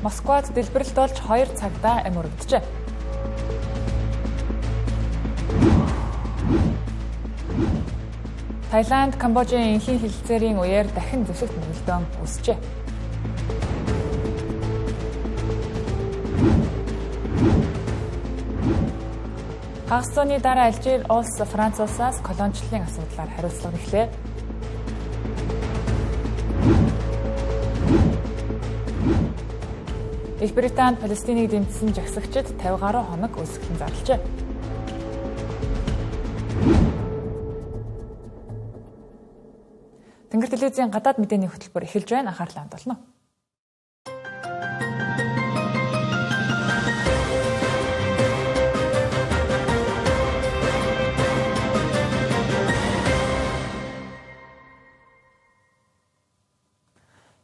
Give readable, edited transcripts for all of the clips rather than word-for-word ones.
Москвад дэлбэрэлт болж 2 цагта ам өргөджээ. Таиланд, Камбожийн энхийн хэлэлцээрийн үеэр дахин зэвсэгт мөргөлдөөн үүсжээ. Хагас зууны дараа Алжир улс Франц улсаас колоничлалын асуудлаар хариуцлага эхлэв. Их Британд Палестиныг дэмжсэн жагсагчид 50 гаруй хоног үлсгэлэн зарлажээ. Тэнгэр телевизийн гадаад мэдээний хөтөлбөр эхэлж байна. Анхаарлаа хандуулна.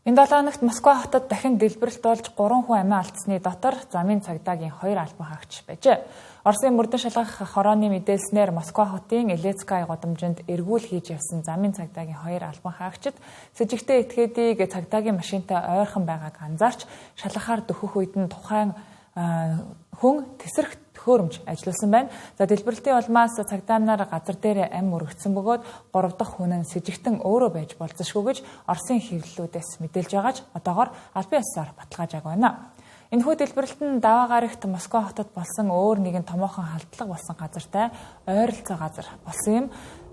Энэ 7 хоногт Москва хотод дахин дэлбэрэлт болж 3 хүн амиа алдсны дотор замын цагдаагийн 2 албан хаагч байжээ. Оросын мөрдөн шалгах хорооны мэдээлснээр Москва хотын Элецкай гудамжинд эргүүл хийж явсан замын цагдаагийн 2 албан хаагчид с сэжигтэй этгээдийг цагдаагийн машинтай ойрхон байгааг анзаарч шалгахаар дөхөх үед нь тухайн хүн тесрэх төхөөрөмж ажилласан байна. За дэлбэрэлтийн улмаас цагдаа нар газар дээр ам өргөцсөн бөгөөд 3 дахь хүн нь с сэжигтэн өөрөө байж болзошгүй гэж Оросын хэвлэлүүдээс мэдээлж байгаач одоогоор албан ёсоор баталгаажааг байна. Энэхүү дэлбэрэлт нь даваа гарагт Москва хотод болсон өөр нэгэн томоохон халдлага болсон газартай ойролцоо газар болсон юм.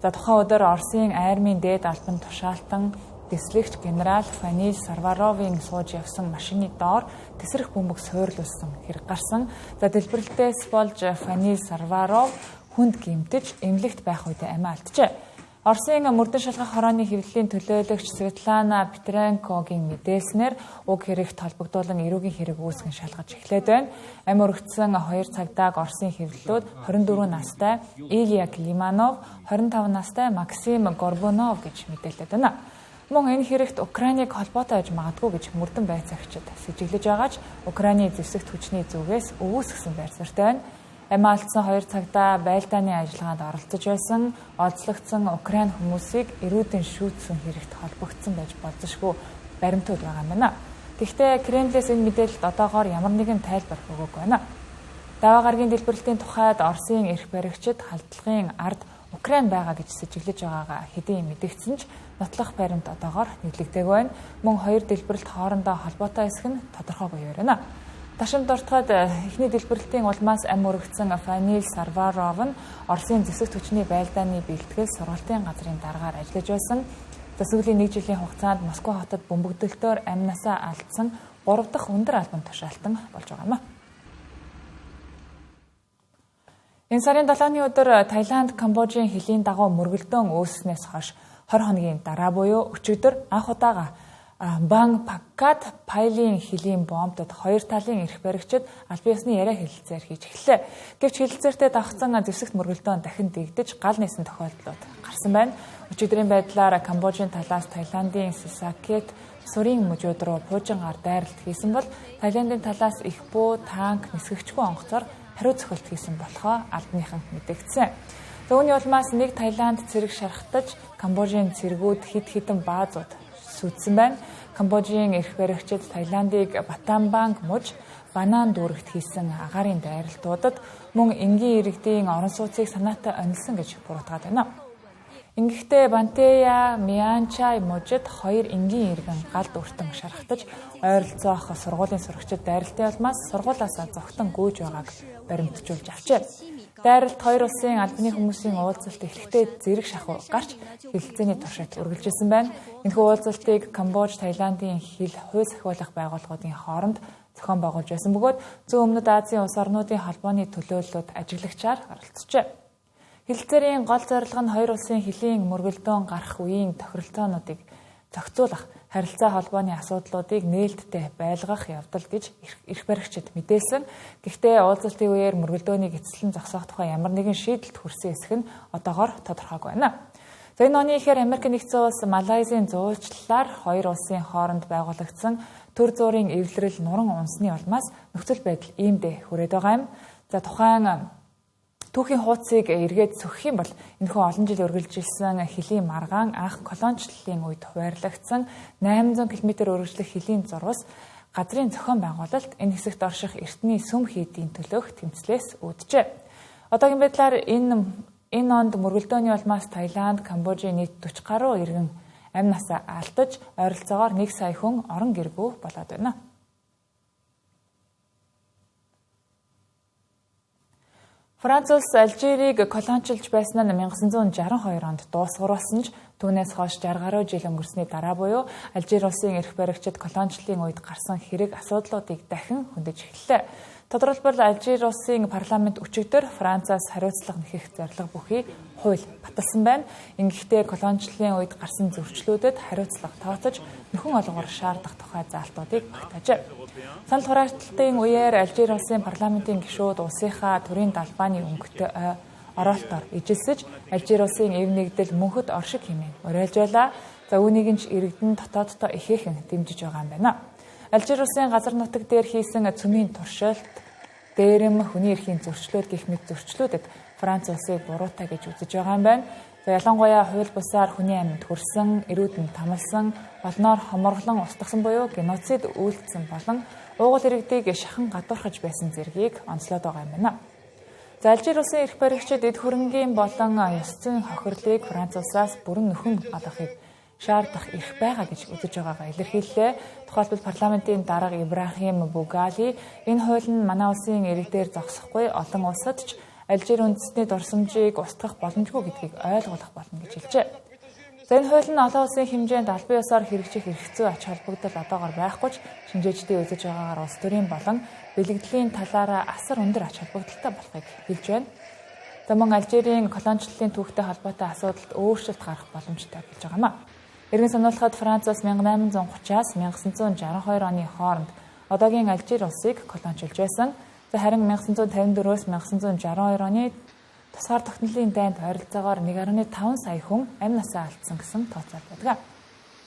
За тухайн өдөр Оросын армийн дээд албан тушаалтан Дислэгч генерал Фаниль Сарваровын сууж явсан машины доор тесрэх бөмбөг сойрлуулсан хэрэг гарсан. За дэлбэрэлтээс болж Фаниль Сарваров хүнд гэмтэж эмнэлэгт байх үед амиа алджээ. Оросын мөрдөн шалгах хорооны хэвлэлийн төлөөлөгч Светлана Петренкогийн мэдээлснээр уг хэрэгт холбогдуулан эрүүгийн хэрэг үүсгэн шалгаж эхлээд байна. Ам өргөцсөн 2 цагдааг Оросын хэвлэлүүд 24 настай Илья Климанов, 25 настай Максим Горбунов гэж мэдээлээд байна. Мөн энэ хэрэгт Украиныг холбоотой байж магадгүй гэж мөрдөн байцаагчид сэжиглэж байгаач Украины зэвсэгт хүчний зүгээс өвөөсгсөн байр суурьтай байна. Амиа алдсан 2 цагта байлдааны ажиллагаанд оролцож байсан онцлогдсон Украин хүмүүсийг эрүүдэн шүүтсэн хэрэгт холбогдсон байж болзошгүй баримтууд байгаа юм байна. Гэхдээ Кремлээс энэ мэдээлэлд одоогоор ямар нэгэн тайлбар өгөөгүй байна. Даваа гарагийн дэлбэрэлтийн тухайд Оросын эрх баригчид халдлагын ард Украин байгаа гэж сэжиглэж байгаагаа хэдийн мэдэгдсэн ч нотлох баримт одоогоор нэглэгдээгүй байна. Мөн 2 дэлбэрэлт хоорондоо холбоотой эсэх нь тодорхойгүй байна. Ташин дуртахад эхний дэлбэрэлтийн улмаас ам өргөцсөн Фаниль Сарваров нь Оросын зэвсэгт хүчний байлдааны бэлтгэл сургалтын газрын дараагаар ажиллаж байсан. Сүүлийн 1 жилийн хугацаанд Москва хотод бөмбөгдөлтөөр амнасаа алдсан 3 дахь өндөр албан тушаалтан болж байгаа юм. Энэ сарын 7-ны өдөр Таиланд, Камбожийн хилийн дагуу мөргөлдөөн үүснээс хойш 20 хоногийн дараа буюу өчигдөр анх удаага Бан Паккат Пайлын хилийн бомбдод 2 талын эрх баригчид албан ёсны яриа хэлэлцээр хийж эхэллээ. Гэвч хэлэлцээртэй давхцсан зэвсэгт мөргөлдөөн дахин дэгдэж гал нээсэн тохиолдлууд гарсан байна. Өчигдрийн байдлаар Камбожийн талаас Таиландын Сисакет сурын мужууд руу пуужингаар дайралт хийсэн бол Таиландын талаас их буу, танк, нисгэгчгүй онгоцоор хариу цохилт хийсэн болохоо албаныхан мэдэгдсэн. Үүний улмаас нэг Таиланд цэрэг шархтаж Камбожийн цэргүүд хэд хэдэн баазууд сүдсэн байна. Камбожийн эрх баригчид Таиландыг Батамбанг муж банан дүүрэгт хийсэн агаарын дайралтуудад мөн энгийн иргэдийн орон сууцыг санаатай онилсон гэж буруутгаад байна. Ингэхдээ Бантея, Мианчай мужид 2 энгийн иргэн галд өртөн шархтаж ойролцоох сургуулийн сурагчид дайралтын улмаас сургуулиасаа зогтон гүйж байгааг баримтжуулж авчээ. Дайралт 2 улсын албаны хүмүүсийн уулзалт эхлэхдээ зэрэг шахуу гарч хэлэлцээний туршид үргэлжилсэн байна. Энэхүү уулзалтыг Камбож, Таиландын хил хууль сахиулах байгууллагуудын хооронд зохион байгуулж байсан бөгөөд Зүүн Өмнөд Азийн улс орнуудын холбооны төлөөллөд ажиглагчаар оролцжээ. Хэлэлцээрийн гол зорилго нь 2 улсын хилийн мөргөлдөөн гарах үеийн тохиролцоонуудыг зохицуулах, харилцаа холбооны асуудлуудыг нээлттэй байлгах явдал гэж эрх баригчид мэдээлсэн. Гэхдээ уулзалтын үеэр мөргөлдөөнийг эцэслэн зогсоох тухай ямар нэгэн шийдэлд хүрсэн эсэх нь одоогоор тодорхойгүй байна. За энэ оны ихээр Америк нэгдсэн улс Малайзийн зуулчлалаар 2 улсын хооронд байгуулагдсан төр зуурын эвлэрэл нуран унсны улмаас нөхцөл байдал иймдээ хүрээд байгаа юм. За тухайн түүхийн хуудсыг эргээд сөхөх юм бол энэхүү олон жил үргэлжилсэн хилийн маргаан анх колоничлалын үед хуваарлагдсан 800 км үргэлжлэх хилийн зурвас газрын зохион байгуулалт энэ хэсэгт орших эртний сүм хийдийн төлөөх тэмцлээс үүджээ. Одоогийн байдлаар энэ онд мөргөлдөөний улмаас Таиланд, Камбожийн нийт 40 гаруй иргэн амь насаа алдаж ойролцоогоор 1 сая хүн орон гэргүй болоод байна. Франц улс Алжирийг колоничилж байсан нь 1962 онд дуусгаруулсан ч түүнээс хойш 60 гаруй жил өнгөрсний дараа буюу Алжир улсын эрх баригчид колоничлалын үед гарсан хэрэг асуудлуудыг дахин хөндөж эхэллээ. Тодорхойлбол Алжир улсын парламент өчигдөр Францаас хариуцлага нэхэх зорилго бүхий хууль баталсан байна. Ингэхдээ колоничлалын үед гарсан зөрчлүүдэд хариуцлага тооцож нөхөн олгоор шаардах тухай заалтуудыг багтаажээ. Санал хураалтын үеэр Алжир улсын парламентын гишүүд улсынхаа төрийн далбааны өнгөтэй оролтоор ижилсэж Алжир улсын эв нэгдэл мөнхөд оршиг хэмээн уриалжуулаа. За үүнийг нь ч иргэдэн дотооддоо ихээхэн дэмжиж байгаа юм байна. Алжир улсын газар нутаг дээр хийсэн цөмийн туршилт, дээрэм хүний эрхийн зөрчлүүд гэх мэт зөрчлүүдэд Франц улсыг буруутай гэж үзэж байгаа юм байна. За ялангуяа хууль бусаар хүний амьд хүрсэн, эрүүд нь тамалсан, олноор хоморглон устгасан буюу геноцид үйлдсэн болон уугуул иргэдийг шахан гадуурхаж байсан зэргийг онцлоод байгаа юм байна. За Алжир улсын эрх баригчид эд хөрөнгийн болон ёс зүйн хохирлыг Франц улсаас бүрэн нөхөн олохыг шаардах эрх байгаа гэж үзэж байгаагаа илэрхийллээ. Тухайлбал парламентын дарга Ибрахим Бугали энэ хууль нь манай улсын иргэдээр зогсохгүй олон улсад ч Алжир үндэстний дурсамжийг устгах боломжгүй гэдгийг ойлгуулах болно гэж хэлжээ. За энэ хууль нь олон улсын хэмжээнд албан ёсоор хэрэгжих эрх зүй ач холбогдол одоогоор байхгүй ч шинжээчдийн үзэж байгаагаар улс төрийн болон бэлэгдлийн талаараа асар өндөр ач холбогдолтой болохыг хэлж байна. За мөн Алжирийн колоничлалын түүхтэй холбоотой асуудалд өөрчлөлт гарах боломжтой гэж байгаамаа. Иргэн сануулхад Франц улс 1830-аас 1962 оны хооронд одоогийн Алжир улсыг колоничилж байсан. Харин 1954-өөс 1962 оны тусгаар тогтнолын дайнд ойролцоогоор 1.5 сая хүн амь насаа алдсан гэсэн тооцоод байдаг.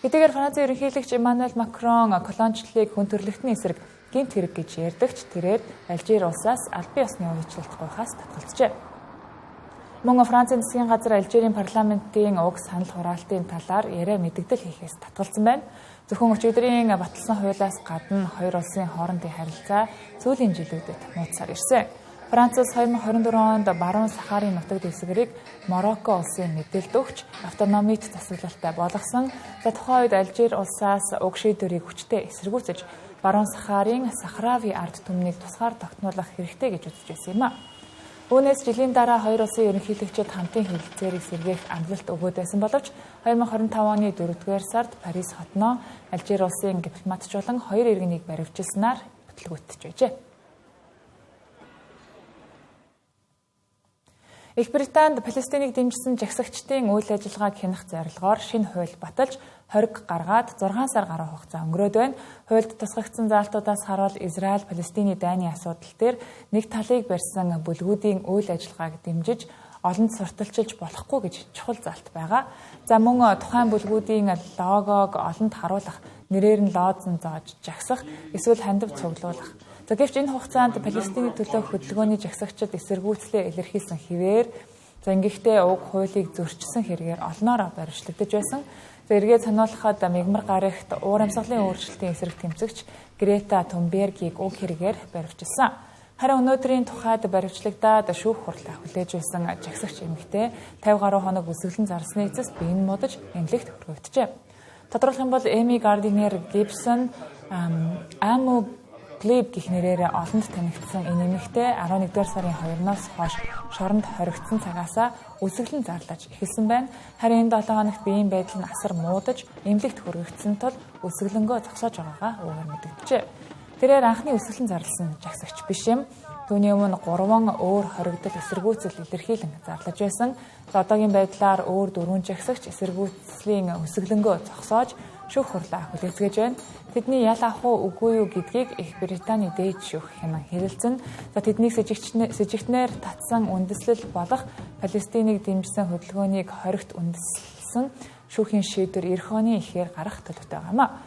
Хэдийгээр Францын ерөнхийлөгч Эммануэль Макрон колоничлалыг хүн төрөлхтний эсрэг гэмт хэрэг гэж ярьдагч тэрээр Алжир улсаас албан ёсны уйжлалт гуйхаас татгалзжээ. Мөн Францын засгийн газар Алжирийн парламентын уг санал хураалтын талаар яриа мэдэгдэл хийхээс татгалзсан байна. Зөвхөн өчигдрийн баталсан хуулиас гадна хоёр улсын хоорондын харилцаа сүүлийн жилүүдэд нууцсаар ирсэн. Франц улс 2024 онд баруун Сахарын нутаг дэвсгэрийг Марокко улсын мэдээлэлд өгч автономит засаглалтай болгосон. За тухайн үед Алжир улсаас уг шийдвэрийг хүчтэй эсэргүүцэж баруун Сахарын Сахрави ард түмнийг тусгаар тогтнуулах хэрэгтэй гэж үзэж байсан юм а. Үүнээс жилийн дараа хоёр улсын ерөнхийлөгчид хамтын хэлэлцээрийг сэргээх амлалт өгөөд байсан боловч 2025 оны 4-р сард Парис хотноо Алжир улсын дипломатчлан хоёр иргэнийг баривчилснаар бүтлгүүтж байжээ. Их Британд Палестиныг дэмжсэн жагсагчдын үйл ажиллагааг хянах зорилгоор шинэ хууль баталж хориг гаргаад 6 сар гаруй хугацаа өнгөрөөд байна. Хуульд тусгагдсан заалтуудаас харуул Израиль Палестины дайны асуудал дээр нэг талыг барьсан бүлгүүдийн үйл ажиллагааг дэмжиж олонд сурталчилж болохгүй гэж чухал заалт байгаа. За мөн тухайн бүлгүүдийн логог олонд харуулах, нэрээр нь лоозон зааж жагсах, эсвэл хандив цуглуулах. За гэвч энэ хугацаанд Палестины төлөөх хөдөлгөөний жагсагчид эсэргүүцлээ илэрхийлсэн хэвээр ингэхдээ уг хуулийг зөрчсөн хэрэгээр олноороо баривчлагдаж байсан. За эргээд сануулхад мягмар гарагт уур амьсгалын өөрчлөлтийн эсрэг тэмцэгч Грета Тунбергийг уг хэрэгээр баривчилсан. Харин өнөөдрийн тухайд баривчлагдаад шүүх хурлаа хүлээж байсан жагсагч эмэгтэй 50 гаруй хоног үсгэлэн зарсны эцэст биеийн модож эмнэлэгт хүргэвджээ. Тодорхойлох юм бол Эми Гардинер Гибсон Аму Глеб гэх нэрээр олонд танигдсан энэ эмэгтэй 11-р сарын 2-наас хойш шоронд хоригдсон цагаасаа үсгэлэн зарлаж эхэлсэн байна. Харин энэ 7 хоногт биеийн байдал нь асар муудаж, эмнэлэгт хүргэгдсэн тул үсгэлэнгөө зогсоож байгаагаа үүгээр мэдэгджээ. Тэрээр анхны үсгэлэн зарласан жагсагч биш юм. Түүний өмнө 3 өөр хоригдол эсэргүүцэл илэрхийлэн зарлаж байсан. Одоогийн байдлаар өөр 4 жагсагч эсэргүүцлийн үсгэлэнгөө зогсоож шүүх хурлаа хүлээцгээж байна. Тэдний ял авах уу үгүй юу гэдгийг Их Британий дээд шүүх хянан хэлэлцэн. За тэднийг сэжигтнээр татсан үндэслэл болох Палестиныг дэмжсэн хөдөлгөөнийг хоригт үндэслсэн шүүхийн шийдвэр эх оны ихээр гарах төлөвтэй байгаамаа.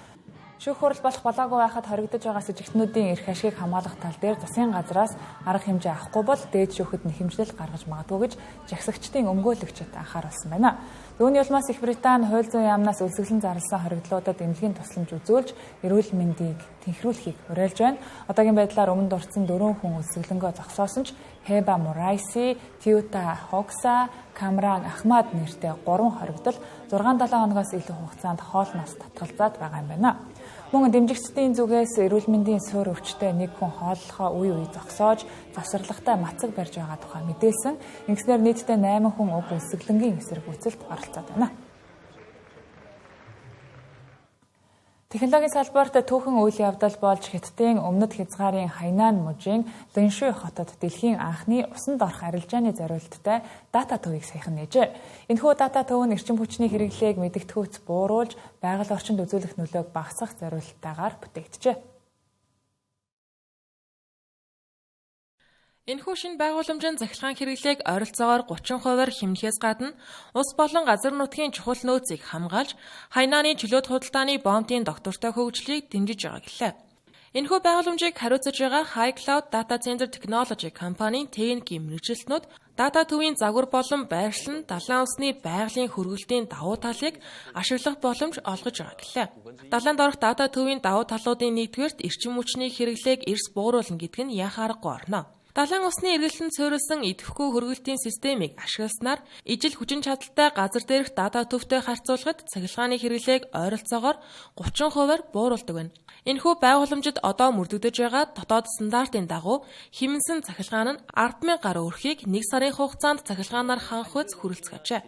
Шүүх хурал болох болоогүй байхад хоригдож байгаа с жигтнүүдийн эрх ашгийг хамгаалах тал дээр засгийн газраас арга хэмжээ авахгүй бол дээд шүүхэд нэхэмжлэл гаргаж магадгүй гэж жагсагчдын өмгөөлөгчид анхааруулсан байна. Үүний улмаас Их Британи хууль зүйн яамнаас үлсгэлэн зарласан хоригдлуудад эмнэлгийн тусламж үзүүлж эрүүл мэндийг тэнхрүүлэхийг уриалж байна. Одоогийн байдлаар өмнөд орсон 4 хүн үлсгэлэнгөө зогсоосон ч Heba Moraisi, Teuta Hoxha, Kamran Ahmad нэртэй 3 хоригдол 6-7 хоногоос илүү хугацаанд хоолноос татгалзаад байгаа юм байна. Мөн дэмжигчдийн зүгээс эрүүл мэндийн суурь өвчтэй нэг хүн хооллохоо үе зогсоож завсарлагатай мацаг барьж байгаа тухай мэдээлсэн. Ингэснээр нийтдээ 8 хүн уг үлсгэлэнгийн эсрэг үүсэлд оролцоод байна. Технологийн салбарт түүхэн үйл явдал болж Хятадын өмнөд хязгаарын Хайнан мужийн Линшуй хотод дэлхийн анхны усанд орох арилжааны зориулттай дата төвийг саяхан нээжээ. Энэхүү дата төв нь эрчим хүчний хэрэглээг мэдэгдэхүйц бууруулж байгаль орчинд үзүүлэх нөлөөг багасгах зориулттайгаар бүтээгджээ. Энэхүү шинэ байгууламжийн захиргаан хэрэглээг ойролцоогоор 30%-аар хэмнэхээс гадна ус болон газар нутгийн чухал нөөцийг хамгаалж Хайнаны чөлөөт худалдааны бомбын доктортой хөгжлийг дэмжиж байгаа гэлээ. Энэхүү байгууламжийг хариуцаж байгаа High Cloud Data Center Technology компанийн техникийн мэргэжилтнүүд дата төвийн загвар болон байршил нь далайн усны байгалийн хөргөлтийн давуу талыг ашиглах боломж олгож байгаа гэлээ. Далайнд орох дата төвийн давуу талуудын нэгдүгээрт эрчим хүчний хэрэглээг эрс бууруулна гэдг нь яхаа аргагүй орно. Далайн усны эргэлтэнд суурилсан идэвхгүй хөргөлтийн системийг ашигласнаар ижил хүчин чадалтай газар дээрх дата төвтэй харьцуулахад цахилгааны хэрэглээг ойролцоогоор 30%-аар бууруулдаг байна. Энэхүү байгууламжид одоо мөрдөгдөж байгаа дотоод стандартын дагуу хэмнэсэн цахилгаан нь 10,000 гаруй өрхийг 1 сарын хугацаанд цахилгаанаар хангах үс хүрэлцгээжээ.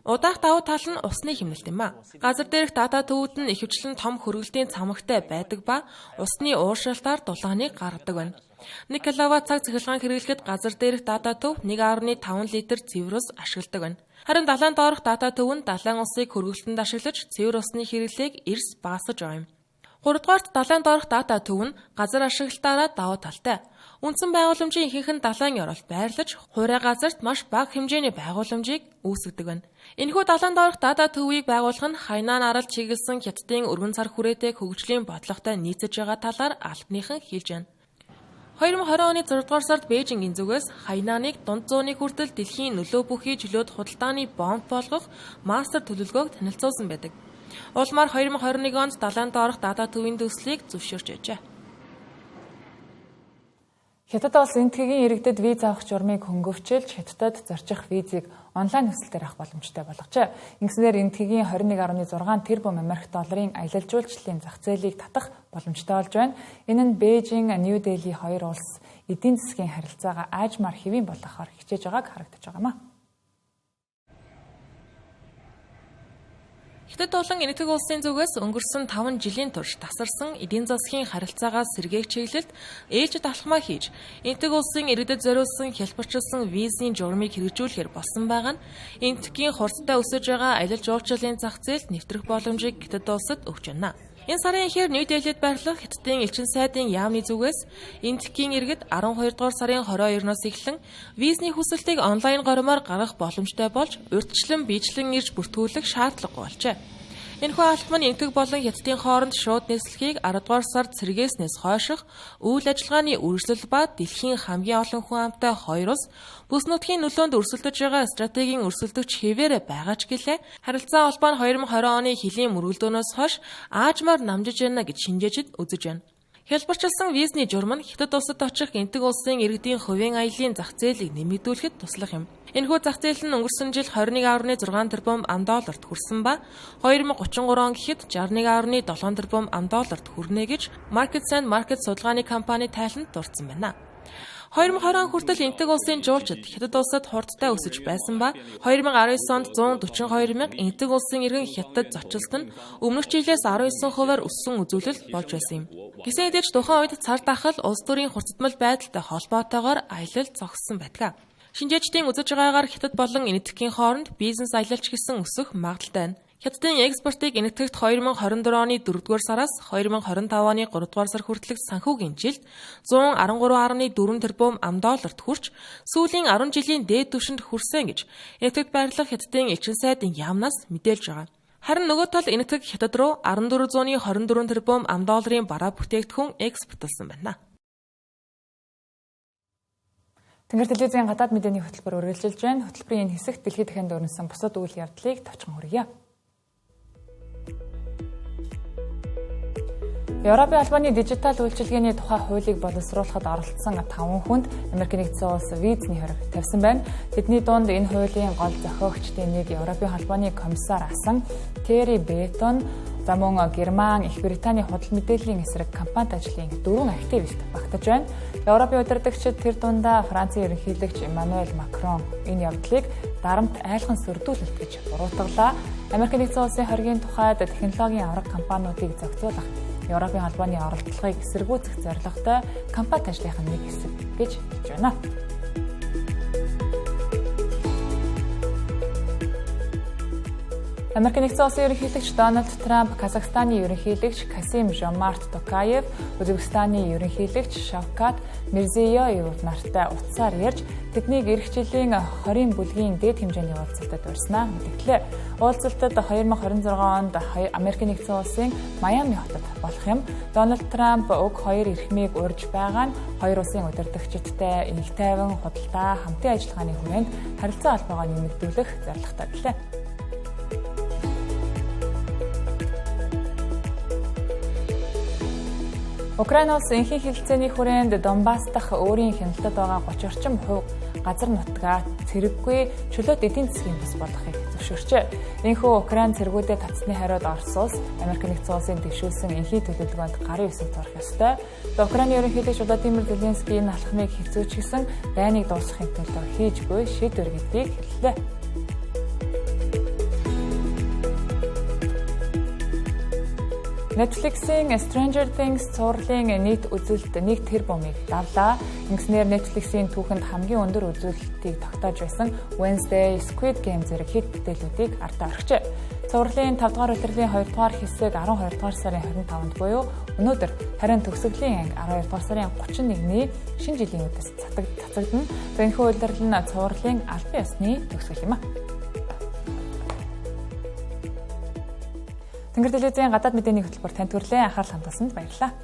Удаах давуу тал нь усны хэмнэлт юм а. Газар дээрх дата төвүүд нь ихэвчлэн том хөргөлтийн цамхтай байдаг ба усны ууршилтаар дулааныг гаргадаг байна. 1 кВт цаг цахилгаан хэрэглэхэд газар дээрх дата төв 1.5 литр цэвэр ус ашигладаг байна. Харин далайнд орох дата төв нь далайн усыг хөргөлтөнд ашиглаж цэвэр усны хэрэглээг эрс багасгаж байгаа юм. 3-дугаарт далайнд орох дата төв нь газар ашиглалтаараа давуу талтай. Үндсэн байгууламжийн ихэнх нь далайн оролт байрлаж, хуурай газарт маш бага хэмжээний байгууламжийг үүсгэдэг байна. Энэхүү далайнд орох дата төвийг байгуулах нь Хайнан арал чиглэсэн Хятадын өргөн цар хүрээтэй хөгжлийн бодлоготой нийцэж байгаа талаар албаныхан хэлж байна. 2020 оны 6 дугаар сард Бээжингийн зүгээс Хайнаныг дунд зууны хүртэл дэлхийн нөлөө бүхий чөлөөт худалдааны бомб болгох мастер төлөвлөгөөг танилцуулсан байдаг. Улмаар 2021 онд далайнд орох дата төвийн төслийг зөвшөөрч байжээ. Хятад улс энэтхэгийн иргэдэд виз авах журмыг хөнгөвчилж Хятадд зорчих визийг онлайн төсөл дээр авах боломжтой болгожээ. Ингэснээр энэтхэгийн 21.6 тэрбум Америк долларын аялал жуулчлалын зах зээлийг татах боломжтой болж байна. Энэ нь Бээжин, Нью Дели хоёр улс эдийн засгийн харилцаагаа аажмаар хэвийн болгохоор хичээж байгааг харагдаж байгаа юм а. Хятад болон энэтхэг улсын зүгээс өнгөрсөн 5 жилийн турш тасарсан эдийн засгийн харилцаагаа сэргээх чиглэлд ээлжид алхмаа хийж, энэтхэг улсын иргэдэд зориулсан хялбарчилсан визийн журмыг хэрэгжүүлэхээр болсон байгаа нь энэтхэгийн хурдтай өсөж байгаа аялал жуулчлалын зах зээлд нэвтрэх боломжийг Хятад улсад өгч байна. Энэ сарын эхээр Нью Делид байрлах Хятадын элчин сайдын яамны зүгээс энэтхэгийн иргэд 12 дугаар сарын 22-ноос эхлэн визний хүсэлтийг онлайн горимоор гаргах боломжтой болж урьдчилан биечлэн ирж бүртгүүлэх шаардлагагүй болжээ. Энэхүү алхам нь энэтхэг болон Хятадын хооронд шууд нийслэхийг 10 дугаар сард сэргээснээс хойших үйл ажиллагааны үргэлжлэл ба дэлхийн хамгийн олон хүн амтай хоёр улс бүс нутгийн нөлөөнд өрсөлдөж байгаа стратегийн өрсөлдөгч хэвээрээ байгаа ч гэлээ харилцаа холбоо нь 2020 оны хилийн мөргөлдөөнөөс хойш аажмаар намжиж байна гэж шинжээчид үзэж байна. Хялбарчилсан визний журам нь Хятад улсад очих энэтхэг улсын иргэдийн хувийн аяллаа зах зээлийг нэмэгдүүлэхэд туслах юм. Энэхүү зах зээл нь өнгөрсөн жил 21.6 тэрбум $д хүрсэн ба 2033 он гэхэд 61.7 тэрбум $д хүрнэ гэж Markets and Market судалгааны компани тайланд дурдсан байна. 2020 он хүртэл энэтхэг улсын жуулчид Хятад улсад хурдтай өсөж байсан ба 2019 онд 142 мянга энэтхэг улсын иргэн Хятадд зочилсон нь өмнөх жилээс 19%-аар өссөн үзүүлэлт болж байсан юм. Гэсэн хэдий ч тухайн үед цар тахал улс төрийн хурцдмал байдалтай холбоотойгоор аялал зогссон байдаг. Шинжээчдийн үзэж байгаагаар Хятад болон энэтхэгийн хооронд бизнес аялалч гэсэн өсөх магадлалтай байна. Хятадын экспортыг энэтхэгт 2024 оны 4-р сараас 2025 оны 3-р сар хүртэлх санхүүгийн жилд 113.4 тэрбум $д хүрч сүүлийн 10 жилийн дээд түвшинд хүрсэн гэж энэтхэгт байрлах Хятадын элчин сайдын яамнаас мэдээлж байгаа. Харин нөгөө тал энэтхэг хятад руу 1424 тэрбум $, бараа бүтээгдэхүүн экспортлсон байна. Тэнгэр телевизийн гадаад мэдээний хөтөлбөр үргэлжилж байна. Хөтөлбөрийн энэ хэсэгт дэлхийд дахинд өрнөсөн бусад үйл явдлыг товчхон хүргье. Европын албаны дижитал үйлчилгээний тухай хуулийг боловсруулахад оролцсон 5 хүнд Америк нэгдсэн улс визний хориг тавьсан байна. Тэдний дунд энэ хуулийн гол зохиогчдын нэг Европын албаны комиссар асан Терри Бретон, за мөн Герман, Их Британий худал мэдээллийн эсрэг компанид ажлын 4 активист багтаж байна. Европын удирдагчид тэр дундаа Францын ерөнхийлөгч Эммануэль Макрон энэ явдлыг дарамт айлхан сүрдүүлэлт гэж буруутгалаа. Америк нэгдсэн улсын хоригийн тухайд технологийн авраг компаниудыг зохицуулах Европын албаны оролдлогыг эсэргүүцэх зорилготой компанид ажлынхаа нэг хэсэг гэж хэлж байна. Америк нэгдсэн улсын ерөнхийлөгч Дональд Трамп, Казахстаны ерөнхийлөгч Касим-Жомарт Токаев, Узбекистаны ерөнхийлөгч Шавкат Мирзиёев нартай утсаар ярьж, тэднийг эх жилийн 20 бүлгийн дээд хэмжээний уулзалтад урьснаа мэдгдлээ. Уулзалтад 2026 онд Америк нэгдсэн улсын Майами хотод болох юм. Дональд Трамп уг хоёр эрхмийг урьж байгаа нь хоёр улсын удирдагчидтай их тайван худалдаа хамтын ажиллагааны хүрээнд харилцаа холбоогоо нэмэгдүүлэх зорилготой гэлээ. Украин улс энхийн хэлэлцээний хүрээнд Донбасс дахь өөрийн хяналтад байгаа 30 орчим хувь газар нутгаа цэрэггүй чөлөөт эдийн засгийн бус болгохыг зөвшөөрчээ. Энэхүү Украин цэргүүдэд татсны хариуд Орос улс Америк нэгдсэн улсын дэвшүүлсэн энхийн төлөвлөгөөнд гарын үсэг зурх ёстой. Украины ерөнхийлөгч Владимир Зеленский энэ алхмыг хэцүүчилсэн дайныг дуусгахын төлөө хийж буй шийдвэр гэдгийг хэллээ. Netflix-ийн Stranger Things цувралын нийт үзүүлэлт 1 тэрбумыг давлаа. Ингэснээр Netflix-ийн түүхэнд хамгийн өндөр үзүүлэлтийг тогтоож байсан Wednesday, Squid Game зэрэг хит бүтээлүүдийг ардаа орхижээ. Цувралын 5 дугаар улирлын 2 дугаар хэсэг 12 дугаар сарын 25-нд буюу өнөөдөр, харин төгсгөлийн 12 дугаар сарын 31-ний шинэ жилийн үдээс цацагдана. Энэхүү улирал нь цувралын албан ёсны төгсгөл юм а. Тэнгэр телевизийн гадаад мэдээний хөтөлбөр танд хүрэлээ. Анхаарал хандуулсанд баярлалаа.